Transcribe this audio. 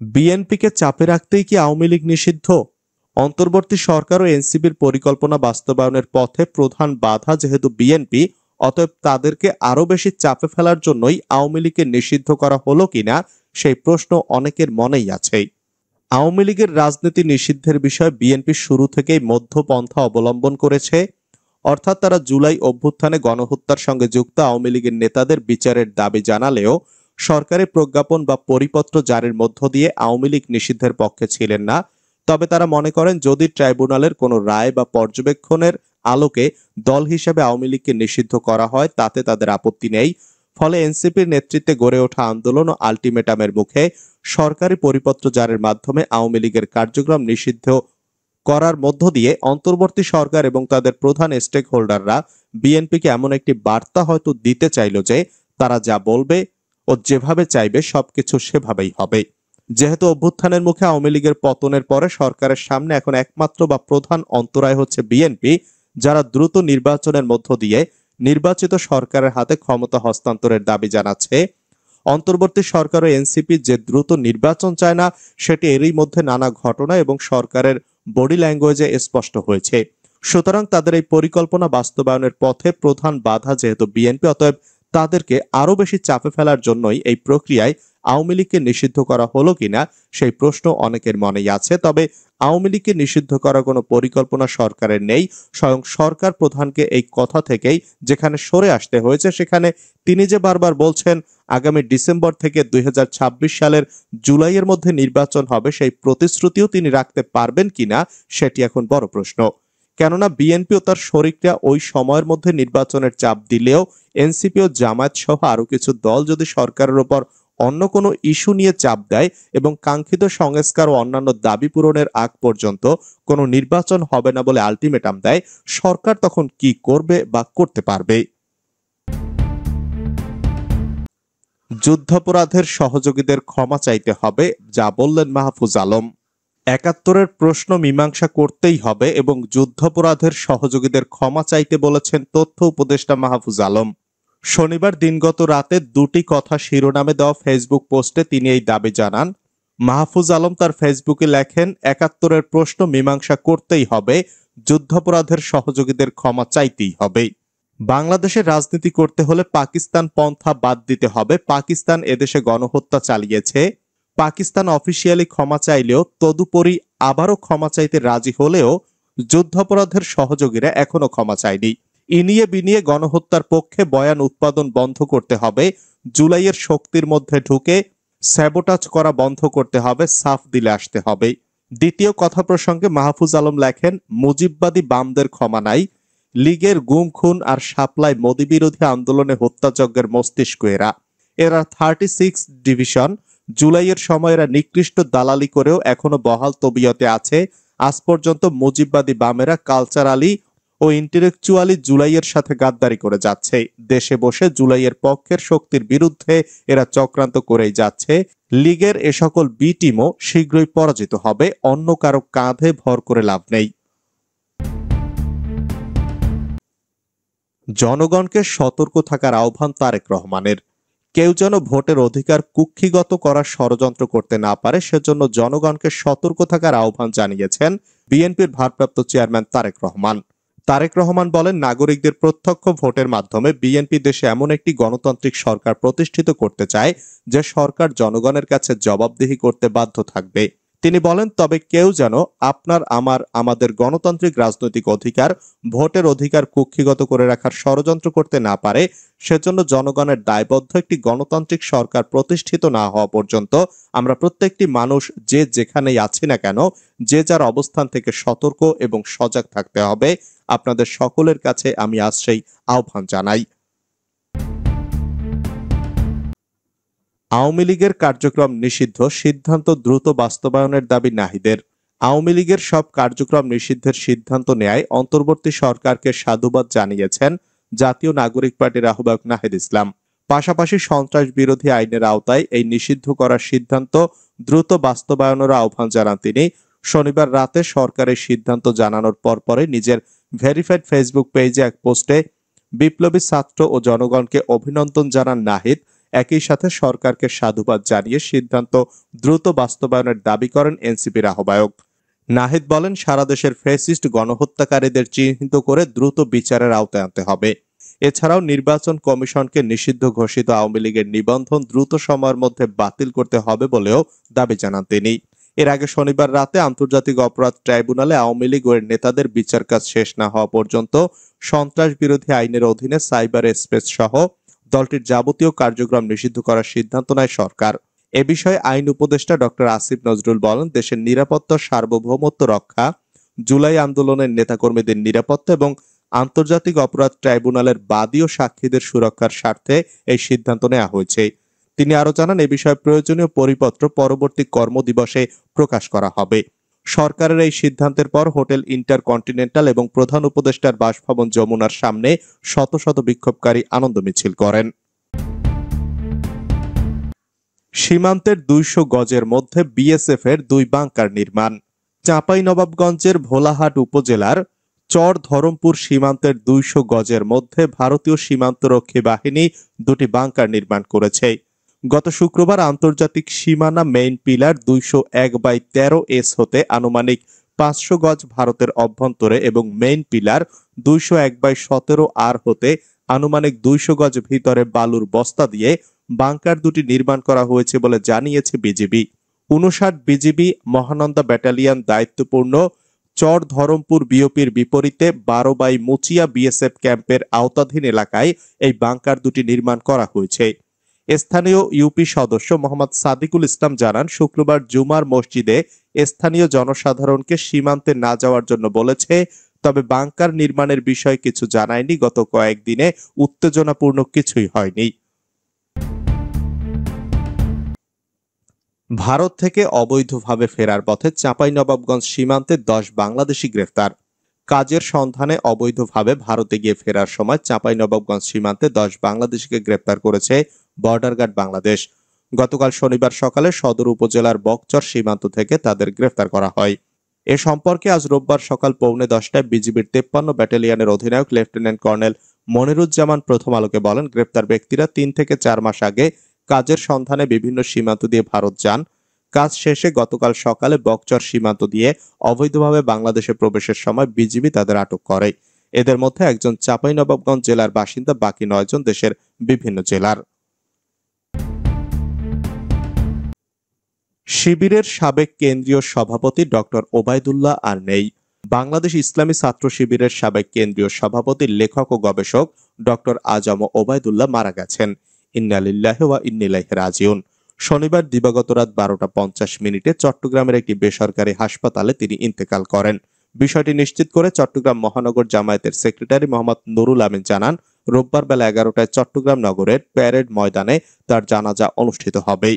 বিএনপিকে চাপে রাখতেই কি আওয়ামী লীগ নিষিদ্ধ? অন্তর্বর্তী সরকার ও এনসিপির পরিকল্পনা বাস্তবায়নের পথে প্রধান বাধা যেহেতু বিএনপি, অতএব তাদেরকে আরো বেশি চাপে ফেলার জন্যই আওয়ামী লীগকে নিষিদ্ধ করা হলো কিনা সেই প্রশ্ন অনেকের মনেই আছে। আওয়ামী লীগের রাজনীতি নিষিদ্ধের বিষয়ে বিএনপি শুরু থেকেই মধ্যপন্থা অবলম্বন করেছে, অর্থাৎ তারা জুলাই অভ্যুত্থানে গণহত্যার সঙ্গে যুক্ত আওয়ামী লীগের নেতাদের বিচারের দাবি জানালেও সরকারি প্রজ্ঞাপন বা পরিপত্র জারির মধ্য দিয়ে আওয়ামী লীগ নিষিদ্ধের পক্ষে ছিলেন না। তবে তারা মনে করেন যদি ট্রাইব্যুনালের কোনো রায় বা পর্যবেক্ষণের আলোকে দল হিসেবে আওয়ামী লীগকে নিষিদ্ধ করা হয় তাতে তাদের আপত্তি নেই। ফলে এনসিপির নেতৃত্বে গড়ে ওঠা আন্দোলন ও আলটিমেটামের মুখে সরকারি পরিপত্র জারির মাধ্যমে আওয়ামী লীগের কার্যক্রম নিষিদ্ধ করার মধ্য দিয়ে অন্তর্বর্তী সরকার এবং তাদের প্রধান স্টেক হোল্ডাররা বিএনপিকে এমন একটি বার্তা হয়তো দিতে চাইল যে তারা যা বলবে ও যেভাবে চাইবে সবকিছু সেভাবেই হবে। যেহেতু অভ্যুত্থানের মুখে আওয়ামী লীগের পতনের পরে সরকারের সামনে এখন একমাত্র বা প্রধান অন্তরায় হচ্ছে বিএনপি, যারা দ্রুত নির্বাচনের মধ্য দিয়ে নির্বাচিত সরকারের হাতে ক্ষমতা হস্তান্তরের দাবি জানাচ্ছে। অন্তর্বর্তী সরকার ও এনসিপি যে দ্রুত নির্বাচন চায় না সেটি এরই মধ্যে নানা ঘটনা এবং সরকারের বডি ল্যাঙ্গুয়েজে স্পষ্ট হয়েছে। সুতরাং তাদের এই পরিকল্পনা বাস্তবায়নের পথে প্রধান বাধা যেহেতু বিএনপি, অতএব তাদেরকে আরো বেশি চাপে ফেলার জন্যই এই প্রক্রিয়ায় আওয়ামী লীগকে নিষিদ্ধ করা হলো কিনা সেই প্রশ্ন অনেকের মনেই আছে। তবে আওয়ামী লীগকে নিষিদ্ধ করার কোনো পরিকল্পনা সরকারের নেই। স্বয়ং সরকার প্রধানকে এই কথা থেকেই যেখানে সরে আসতে হয়েছে, সেখানে তিনি যে বারবার বলছেন আগামী ডিসেম্বর থেকে 2026 সালের জুলাইয়ের মধ্যে নির্বাচন হবে, সেই প্রতিশ্রুতিও তিনি রাখতে পারবেন কিনা সেটি এখন বড় প্রশ্ন। কেননা বিএনপি ও তার শরিকরা ওই সময়ের মধ্যে নির্বাচনের চাপ দিলেও এনসিপি ও জামায়াত সহ আরো কিছু দল যদি সরকারের উপর অন্য কোনো ইস্যু নিয়ে চাপ দেয় এবং কাঙ্ক্ষিত সংস্কার ও অন্যান্য দাবি পূরণের আগ পর্যন্ত কোনো নির্বাচন হবে না বলে আলটিমেটাম দেয়, সরকার তখন কি করবে বা করতে পারবে? যুদ্ধাপরাধের সহযোগীদের ক্ষমা চাইতে হবে, যা বললেন মাহফুজ আলম। ৭১-এর প্রশ্ন মীমাংসা করতেই হবে এবং যুদ্ধাপরাধের সহযোগীদের ক্ষমা চাইতে বলেছেন তথ্য উপদেষ্টা মাহফুজ আলম। শনিবার দিনগত রাতে দুটি কথা শিরোনামে দেওয়া ফেসবুক পোস্টে তিনি এই দাবি জানান। মাহফুজ আলম তার ফেসবুকে লেখেন, ৭১-এর প্রশ্ন মীমাংসা করতেই হবে, যুদ্ধাপরাধের সহযোগীদের ক্ষমা চাইতেই হবে। বাংলাদেশের রাজনীতি করতে হলে পাকিস্তান পন্থা বাদ দিতে হবে। পাকিস্তান এদেশে গণহত্যা চালিয়েছে। পাকিস্তান অফিসিয়ালি ক্ষমা চাইলেও তদুপরি আবারও ক্ষমা চাইতে রাজি হলেও যুদ্ধাপরাধের সহযোগীরা এখনো ক্ষমা চায়নি। ইনিয়ে বিনিয়ে গণহত্যার পক্ষে বয়ান উৎপাদন বন্ধ করতে হবে। জুলাইয়ের শক্তির মধ্যে ঢুকে স্যাবোটাজ করা বন্ধ করতে হবে, সাফ দিলে আসতে হবে। দ্বিতীয় কথা প্রসঙ্গে মাহফুজ আলম লেখেন, মুজিববাদী বামদের ক্ষমা নাই। লীগের গুম খুন আর সাপ্লাই মোদি বিরোধী আন্দোলনে হত্যাযজ্ঞের মস্তিষ্ক এরা 36 ডিভিশন। জুলাইয়ের সময় এরা নিকৃষ্ট দালালি করেও এখনো বহাল তবিয়তে আছে। আজ পর্যন্ত মুজিববাদী বামেরা কালচারালি ও ইন্টেলেকচুয়ালি জুলাইয়ের সাথে গাদ্দারি করে যাচ্ছে। দেশে বসে জুলাইয়ের পক্ষের শক্তির বিরুদ্ধে এরা চক্রান্ত করেই যাচ্ছে। লীগের এ সকল বি টিমও শীঘ্রই পরাজিত হবে। অন্য কারো কাঁধে ভর করে লাভ নেই। জনগণকে সতর্ক থাকার আহ্বান তারেক রহমানের। কেউ যেন ভোটের অধিকার কুক্ষিগত করার ষড়যন্ত্র করতে না পারে সেজন্য জনগণকে সতর্ক থাকার আহ্বান জানিয়েছেন বিএনপির ভারপ্রাপ্ত চেয়ারম্যান তারেক রহমান। তারেক রহমান বলেন, নাগরিকদের প্রত্যক্ষ ভোটের মাধ্যমে বিএনপি দেশে এমন একটি গণতান্ত্রিক সরকার প্রতিষ্ঠিত করতে চায় যে সরকার জনগণের কাছে জবাবদিহি করতে বাধ্য থাকবে। তিনি বলেন, তবে কেউ যেন আমাদের গণতান্ত্রিক রাজনৈতিক অধিকার, ভোটের অধিকার কুক্ষিগত করে রাখার ষড়যন্ত্র করতে না পারে সেজন্য জনগণের দায়বদ্ধ একটি গণতান্ত্রিক সরকার প্রতিষ্ঠিত না হওয়া পর্যন্ত আমরা প্রত্যেকটি মানুষ যে যেখানেই আছি না কেন যে যার অবস্থান থেকে সতর্ক এবং সজাগ থাকতে হবে। আপনাদের সকলের কাছে আমি আজ সেই আহ্বান জানাই। আওয়ামী লীগের কার্যক্রম নিষিদ্ধ, সিদ্ধান্ত দ্রুত বাস্তবায়নের দাবি নাহিদের। আওয়ামী লীগের সব কার্যক্রম নিষিদ্ধের সিদ্ধান্ত নেয় অন্তর্বর্তী সরকারকে সাধুবাদ জানিয়েছেন জাতীয় নাগরিক পার্টির আহ্বায়ক নাহিদ ইসলাম। পাশাপাশি সন্ত্রাস বিরোধী আইনের আওতায় এই নিষিদ্ধ করার সিদ্ধান্ত দ্রুত বাস্তবায়নের আহ্বান জানান তিনি। শনিবার রাতে সরকারের সিদ্ধান্ত জানানোর পরপরই নিজের ভেরিফাইড ফেসবুক পেজে এক পোস্টে বিপ্লবী ছাত্র ও জনগণকে অভিনন্দন জানান নাহিদ একই সাথে সরকারকে সাধুবাদ জানিয়ে সিদ্ধান্ত দ্রুত বাস্তবায়নের দাবি করেন এনসিপির আহ্বায়ক। নাহিদ বলেন, সারা দেশের ফ্যাসিস্ট গণহত্যাকারীদের চিহ্নিত করে দ্রুত বিচারের আওতায় আনতে হবে। এছাড়াও নির্বাচন কমিশনকে নিষিদ্ধ ঘোষিত আওয়ামী লীগের নিবন্ধন দ্রুত সময়ের মধ্যে বাতিল করতে হবে বলেও দাবি জানান তিনি। এর আগে শনিবার রাতে আন্তর্জাতিক অপরাধ ট্রাইব্যুনালে আওয়ামী লীগ ও এর নেতাদের বিচার কাজ শেষ না হওয়া পর্যন্ত সন্ত্রাস বিরোধী আইনের অধীনে সাইবার স্পেস সহ দলটির যাবতীয় কার্যক্রম নিষিদ্ধ করার সিদ্ধান্ত নেয় সরকার। এ বিষয়ে আইন উপদেষ্টা ডক্টর আসিফ নজরুল বলেন, দেশের নিরাপত্তা সার্বভৌমত্ব রক্ষা, জুলাই আন্দোলনের নেতাকর্মীদের নিরাপত্তা এবং আন্তর্জাতিক অপরাধ ট্রাইব্যুনালের বাদী ও সাক্ষীদের সুরক্ষার স্বার্থে এই সিদ্ধান্ত নেওয়া হয়েছে। তিনি আরো জানান, এ বিষয়ে প্রয়োজনীয় পরিপত্র পরবর্তী কর্মদিবসে প্রকাশ করা হবে। সরকারের এই সিদ্ধান্তের পর হোটেল ইন্টারকন্টিনেন্টাল এবং প্রধান উপদেষ্টার বাসভবন যমুনার সামনে শত শত বিক্ষোভকারী আনন্দ মিছিল করেন। সীমান্তের ২০০ গজের মধ্যে বিএসএফ এর ২ বাংকার নির্মাণ। চাঁপাইনবাবগঞ্জের ভোলাহাট উপজেলার চর ধরমপুর সীমান্তের ২০০ গজের মধ্যে ভারতীয় সীমান্তরক্ষী বাহিনী ২টি বাংকার নির্মাণ করেছে। গত শুক্রবার আন্তর্জাতিক সীমানা মেইন পিলার 201/13 হতে আনুমানিক 500 গজ ভারতের অভ্যন্তরে এবং মেইন পিলার 201/17 হতে আনুমানিক 200 গজ ভিতরে বালুর বস্তা দিয়ে বাংকার দুটি নির্মাণ করা হয়েছে বলে জানিয়েছে বিজিবি। 59 বিজিবি মহানন্দা ব্যাটালিয়ন দায়িত্বপূর্ণ চর ধরমপুর বিওপির বিপরীতে 12 মুচিয়া বিএসএফ ক্যাম্পের আওতাধীন এলাকায় এই বাংকার দুটি নির্মাণ করা হয়েছে। স্থানীয় ইউপি সদস্য মোহাম্মদ সাদিকুল ইসলাম জানান, শুক্রবার জুমার মসজিদে স্থানীয় জনসাধারণকে সীমান্তে না যাওয়ার জন্য বলেছে, তবে বাংকার নির্মাণের বিষয়ে কিছু জানায়নি। গত কয়েকদিনে উত্তেজনাপূর্ণ কিছুই হয়নি। ভারত থেকে অবৈধভাবে ফেরার পথে চাঁপাইনবাবগঞ্জ সীমান্তে 10 বাংলাদেশি গ্রেফতার। কাজের সন্ধানে অবৈধভাবে ভারতে গিয়ে ফেরার সময় চাঁপাইনবাবগঞ্জ সীমান্তে 10 বাংলাদেশিকে গ্রেফতার করেছে বর্ডার গার্ড বাংলাদেশ। গতকাল শনিবার সকালে সদর উপজেলার বকচর সীমান্ত থেকে তাদের গ্রেফতার করা হয়। এ সম্পর্কে আজ রোববার সকাল 9:45টায় বিজিবির 53 ব্যাটালিয়নের অধিনায়ক লেফটেন্যান্ট কর্নেল মনিরুজ্জামান প্রথম আলোকে বলেন, গ্রেফতার ব্যক্তিরা 3 থেকে 4 মাস আগে কাজের সন্ধানে বিভিন্ন সীমান্ত দিয়ে ভারত যান। কাজ শেষে গতকাল সকালে বকচর সীমান্ত দিয়ে অবৈধভাবে বাংলাদেশে প্রবেশের সময় বিজিবি তাদের আটক করে। এদের মধ্যে একজন চাঁপাইনবাবগঞ্জ জেলার বাসিন্দা, বাকি 9 জন দেশের বিভিন্ন জেলার। শিবিরের সাবেক কেন্দ্রীয় সভাপতি ডক্টর ওবায়দুল্লাহ আর নেই। বাংলাদেশ ইসলামী ছাত্র শিবিরের সাবেক কেন্দ্রীয় সভাপতি, লেখক ও গবেষক ডক্টর আজম ওবায়দুল্লাহ মারা গেছেন। ইন্না লিল্লাহি ওয়া ইন্না ইলাইহি রাজিউন। শনিবার দিবাগত রাত 12:50 চট্টগ্রামের একটি বেসরকারি হাসপাতালে তিনি ইন্তেকাল করেন। বিষয়টি নিশ্চিত করে চট্টগ্রাম মহানগর জামায়াতের সেক্রেটারি মোহাম্মদ নুরুল আমিন জানান, রোববার বেলা 11টায় চট্টগ্রাম নগরের প্যারেড ময়দানে তার জানাজা অনুষ্ঠিত হবে।